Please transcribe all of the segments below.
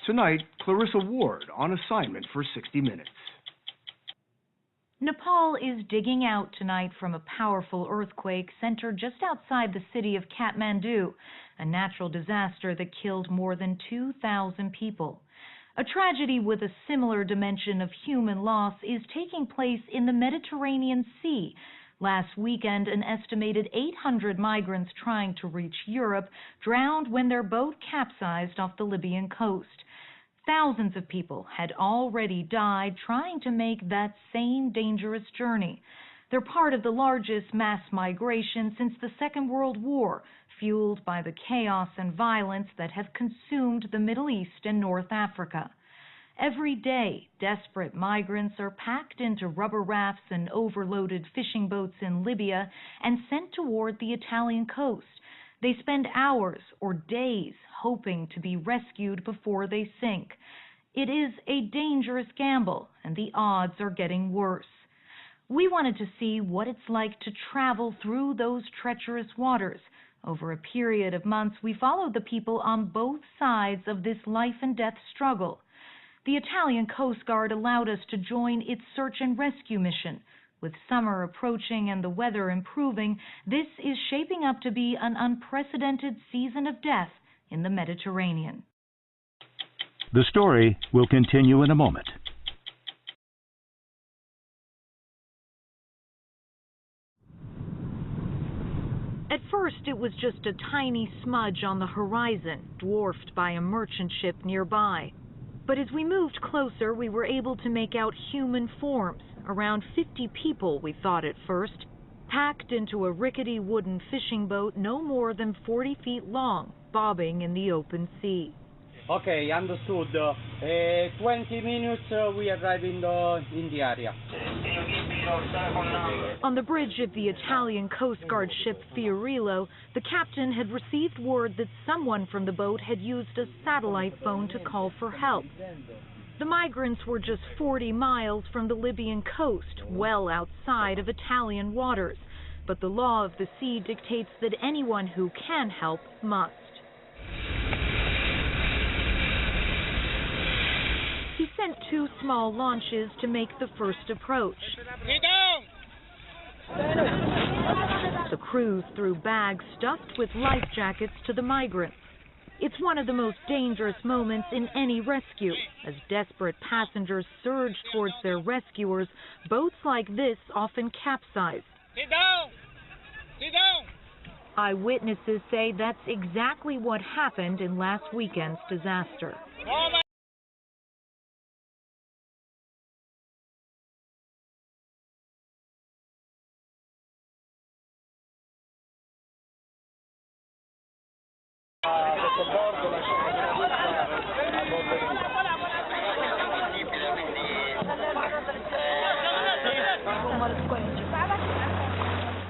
Tonight, Clarissa Ward on assignment for 60 Minutes. Nepal is digging out tonight from a powerful earthquake centered just outside the city of Kathmandu, a natural disaster that killed more than 2,000 people. A tragedy with a similar dimension of human loss is taking place in the Mediterranean Sea. Last weekend, an estimated 800 migrants trying to reach Europe drowned when their boat capsized off the Libyan coast. Thousands of people had already died trying to make that same dangerous journey. They're part of the largest mass migration since the Second World War, fueled by the chaos and violence that have consumed the Middle East and North Africa. Every day, desperate migrants are packed into rubber rafts and overloaded fishing boats in Libya and sent toward the Italian coast. They spend hours or days hoping to be rescued before they sink. It is a dangerous gamble, and the odds are getting worse. We wanted to see what it's like to travel through those treacherous waters. Over a period of months, we followed the people on both sides of this life-and-death struggle. The Italian Coast Guard allowed us to join its search and rescue mission. With summer approaching and the weather improving, this is shaping up to be an unprecedented season of death in the Mediterranean. The story will continue in a moment. At first, it was just a tiny smudge on the horizon, dwarfed by a merchant ship nearby. But as we moved closer, we were able to make out human forms, around 50 people, we thought at first, packed into a rickety wooden fishing boat no more than 40 feet long, bobbing in the open sea. Okay, understood. 20 minutes, we arrive in the area. On the bridge of the Italian Coast Guard ship Fiorillo, the captain had received word that someone from the boat had used a satellite phone to call for help. The migrants were just 40 miles from the Libyan coast, well outside of Italian waters. But the law of the sea dictates that anyone who can help must. He sent 2 small launches to make the first approach. The crews threw bags stuffed with life jackets to the migrants. It's one of the most dangerous moments in any rescue. As desperate passengers surge towards their rescuers, boats like this often capsize. Sit down! Sit down! Eyewitnesses say that's exactly what happened in last weekend's disaster.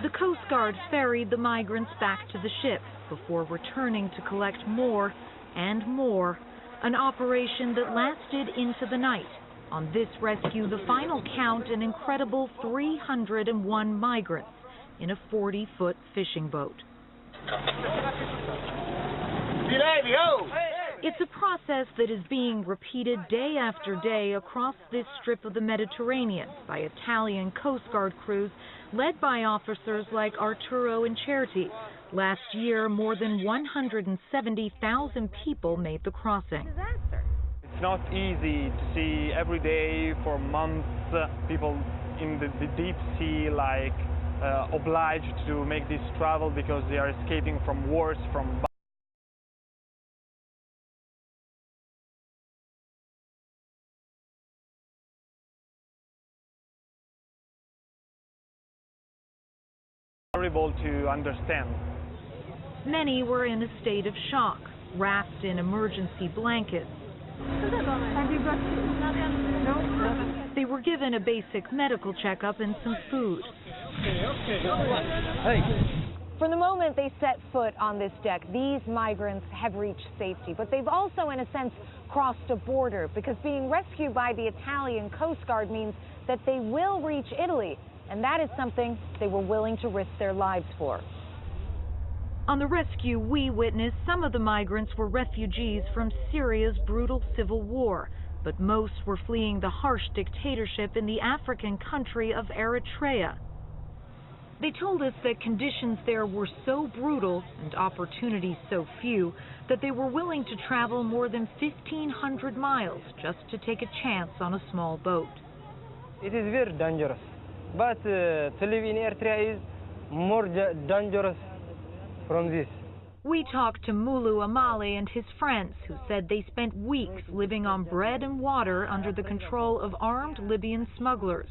The Coast Guard ferried the migrants back to the ship before returning to collect more and more, an operation that lasted into the night. On this rescue, the final count, an incredible 301 migrants in a 40-foot fishing boat. It's a process that is being repeated day after day across this strip of the Mediterranean by Italian Coast Guard crews led by officers like Arturo and Certi. Last year, more than 170,000 people made the crossing. It's not easy to see every day for months people in the deep sea obliged to make this travel because they are escaping from wars, from horrible to understand. Many were in a state of shock, wrapped in emergency blankets. They were given a basic medical checkup and some food. From the moment they set foot on this deck, these migrants have reached safety, but they've also, in a sense, crossed a border, because being rescued by the Italian Coast Guard means that they will reach Italy, and that is something they were willing to risk their lives for. On the rescue we witnessed, some of the migrants were refugees from Syria's brutal civil war, but most were fleeing the harsh dictatorship in the African country of Eritrea. They told us that conditions there were so brutal and opportunities so few that they were willing to travel more than 1,500 miles just to take a chance on a small boat. It is very dangerous, but to live in Eritrea is more dangerous from this. We talked to Mulu Amale and his friends, who said they spent weeks living on bread and water under the control of armed Libyan smugglers.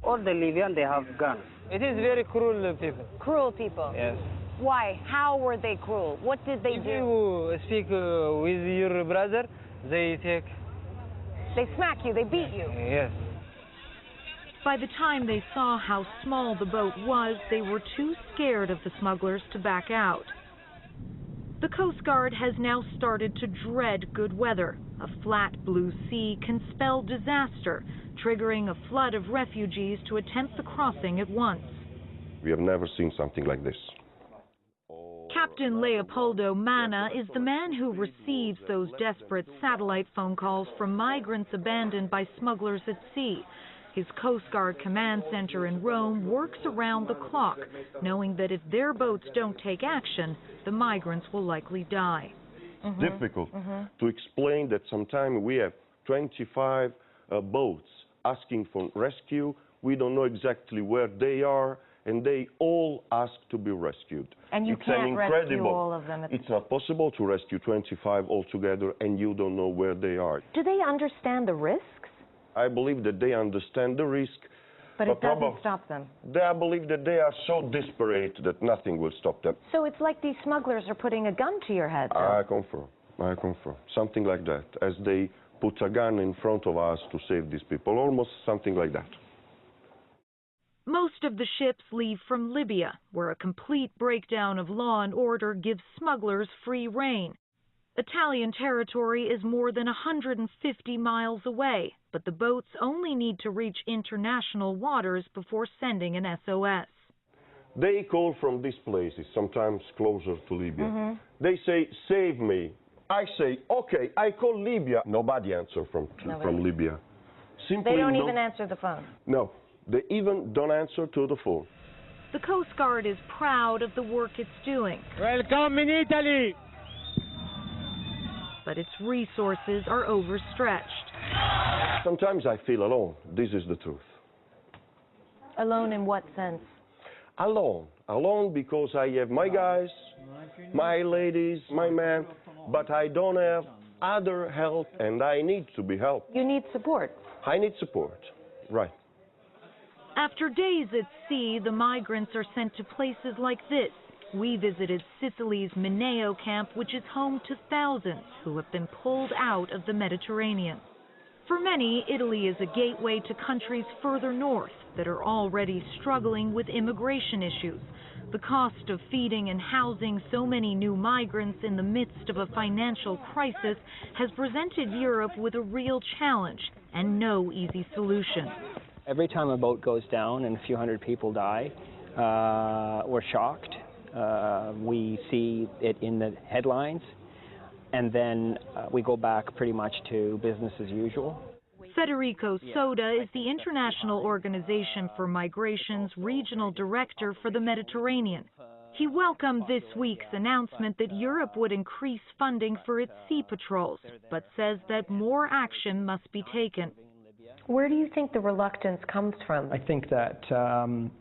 All the Libyan, they have guns. It is very cruel people. Cruel people? Yes. Why? How were they cruel? What did they do? If you speak with your brother, they take... They smack you, they beat you? Yes. By the time they saw how small the boat was, they were too scared of the smugglers to back out. The Coast Guard has now started to dread good weather. A flat blue sea can spell disaster, triggering a flood of refugees to attempt the crossing at once. We have never seen something like this. Captain Leopoldo Mana is the man who receives those desperate satellite phone calls from migrants abandoned by smugglers at sea. His Coast Guard command center in Rome works around the clock, knowing that if their boats don't take action, the migrants will likely die. It's difficult to explain that sometimes we have 25 boats asking for rescue. We don't know exactly where they are, and they all ask to be rescued. And you can't rescue all of them. It's not possible to rescue 25 altogether, and you don't know where they are. Do they understand the risks? I believe that they understand the risk. But it doesn't stop them. I believe that they are so desperate that nothing will stop them. So it's like these smugglers are putting a gun to your head, though. I confirm. Something like that, as they put a gun in front of us to save these people, almost something like that. Most of the ships leave from Libya, where a complete breakdown of law and order gives smugglers free rein. Italian territory is more than 150 miles away, but the boats only need to reach international waters before sending an SOS. They call from these places, sometimes closer to Libya. They say, save me. I say, okay, I call Libya. Nobody answers from Libya. Simply they don't even answer the phone. No, they even don't answer to the phone. The Coast Guard is proud of the work it's doing. Welcome in Italy! But its resources are overstretched. Sometimes I feel alone. This is the truth. Alone in what sense? Alone. Alone because I have my guys, my ladies, my men, but I don't have other help, and I need to be helped. You need support. I need support, right. After days at sea, the migrants are sent to places like this. We visited Sicily's Mineo camp, which is home to thousands who have been pulled out of the Mediterranean. For many, Italy is a gateway to countries further north that are already struggling with immigration issues. The cost of feeding and housing so many new migrants in the midst of a financial crisis has presented Europe with a real challenge and no easy solution. Every time a boat goes down and a few hundred people die, we're shocked. We see it in the headlines, and then we go back pretty much to business as usual. Federico Soda is the International Organization for Migration's regional director for the Mediterranean. He welcomed this week's announcement that Europe would increase funding for its sea patrols, but says that more action must be taken. Where do you think the reluctance comes from? I think that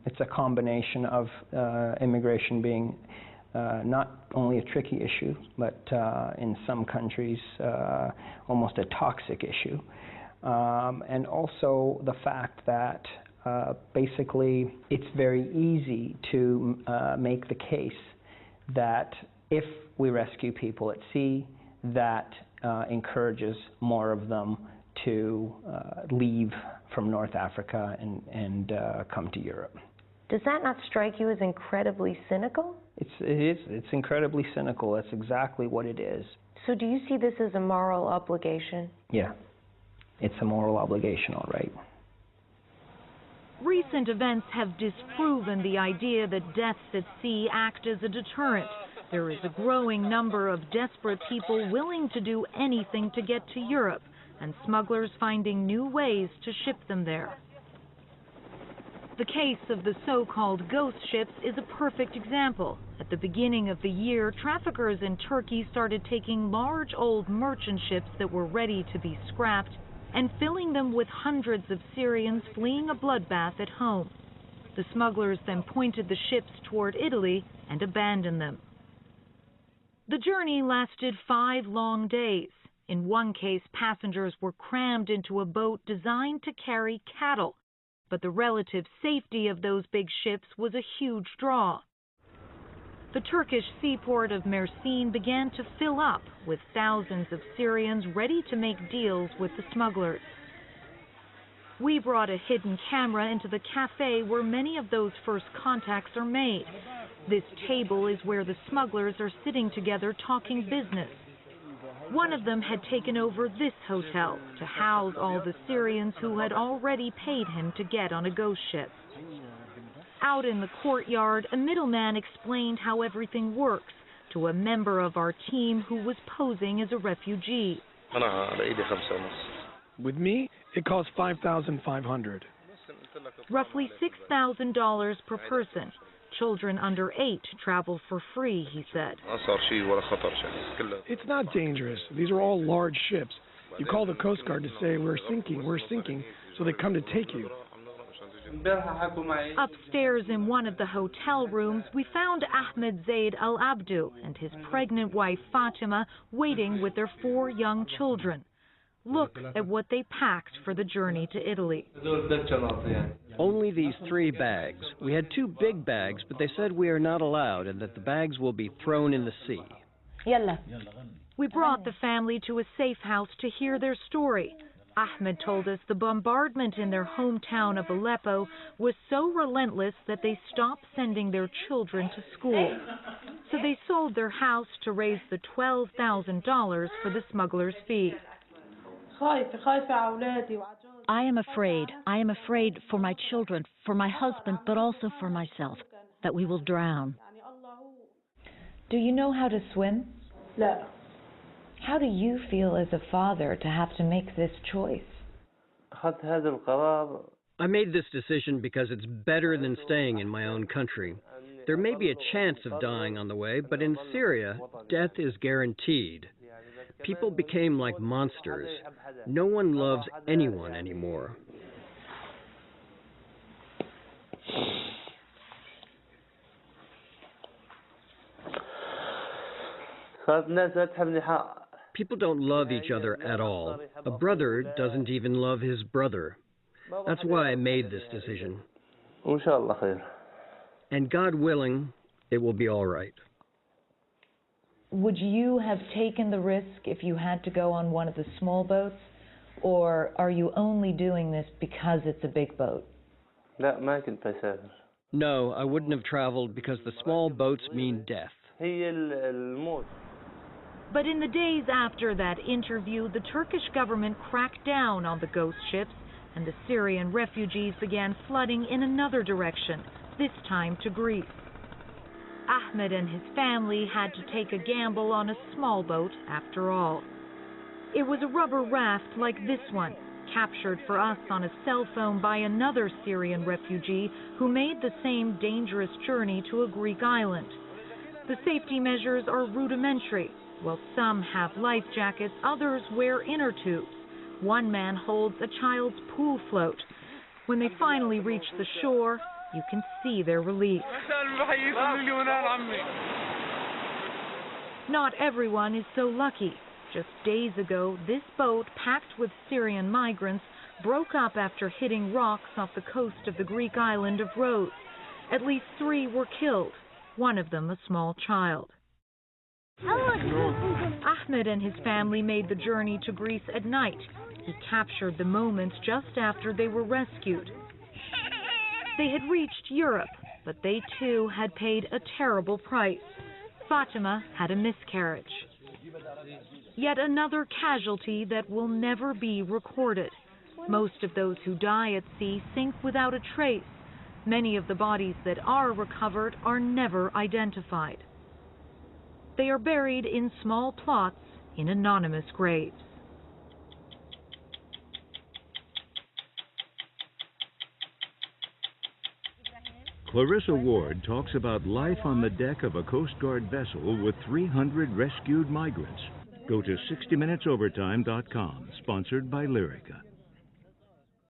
it's a combination of immigration being not only a tricky issue, but in some countries almost a toxic issue. And also the fact that basically it's very easy to make the case that if we rescue people at sea, that encourages more of them to leave from North Africa and come to Europe. Does that not strike you as incredibly cynical? It's incredibly cynical. That's exactly what it is. So do you see this as a moral obligation? Yeah, it's a moral obligation, all right. Recent events have disproven the idea that deaths at sea act as a deterrent. There is a growing number of desperate people willing to do anything to get to Europe, and smugglers finding new ways to ship them there. The case of the so-called ghost ships is a perfect example. At the beginning of the year, traffickers in Turkey started taking large old merchant ships that were ready to be scrapped and filling them with hundreds of Syrians fleeing a bloodbath at home. The smugglers then pointed the ships toward Italy and abandoned them. The journey lasted 5 long days. In one case, passengers were crammed into a boat designed to carry cattle, but the relative safety of those big ships was a huge draw. The Turkish seaport of Mersin began to fill up with thousands of Syrians ready to make deals with the smugglers. We brought a hidden camera into the cafe where many of those first contacts are made. This table is where the smugglers are sitting together talking business. One of them had taken over this hotel to house all the Syrians who had already paid him to get on a ghost ship. Out in the courtyard, a middleman explained how everything works to a member of our team who was posing as a refugee. With me, it costs $5,500. Roughly $6,000 per person. Children under 8 travel for free, he said. It's not dangerous. These are all large ships. You call the Coast Guard to say, we're sinking, so they come to take you. Upstairs in one of the hotel rooms, we found Ahmed Zaid Al Abdu and his pregnant wife Fatima waiting with their 4 young children. Look at what they packed for the journey to Italy. Only these 3 bags. We had 2 big bags, but they said we are not allowed and that the bags will be thrown in the sea. We brought the family to a safe house to hear their story. Ahmed told us the bombardment in their hometown of Aleppo was so relentless that they stopped sending their children to school. So they sold their house to raise the $12,000 for the smuggler's fee. I am afraid. I am afraid for my children, for my husband, but also for myself, that we will drown. Do you know how to swim? No. How do you feel as a father to have to make this choice? I made this decision because it's better than staying in my own country. There may be a chance of dying on the way, but in Syria, death is guaranteed. People became like monsters. No one loves anyone anymore. People don't love each other at all. A brother doesn't even love his brother. That's why I made this decision. And God willing, it will be all right. Would you have taken the risk if you had to go on one of the small boats? Or are you only doing this because it's a big boat? No, I wouldn't have traveled because the small boats mean death. But in the days after that interview, the Turkish government cracked down on the ghost ships, and the Syrian refugees began flooding in another direction, this time to Greece. Ahmed and his family had to take a gamble on a small boat after all. It was a rubber raft like this one, captured for us on a cell phone by another Syrian refugee who made the same dangerous journey to a Greek island. The safety measures are rudimentary. While some have life jackets, others wear inner tubes. One man holds a child's pool float. When they finally reach the shore, you can see their relief. Not everyone is so lucky. Just days ago, this boat, packed with Syrian migrants, broke up after hitting rocks off the coast of the Greek island of Rhodes. At least 3 were killed, one of them a small child. Ahmed and his family made the journey to Greece at night. He captured the moments just after they were rescued. They had reached Europe, but they too had paid a terrible price. Fatima had a miscarriage. Yet another casualty that will never be recorded. Most of those who die at sea sink without a trace. Many of the bodies that are recovered are never identified. They are buried in small plots in anonymous graves. Clarissa Ward talks about life on the deck of a Coast Guard vessel with 300 rescued migrants. Go to 60minutesovertime.com, sponsored by Lyrica.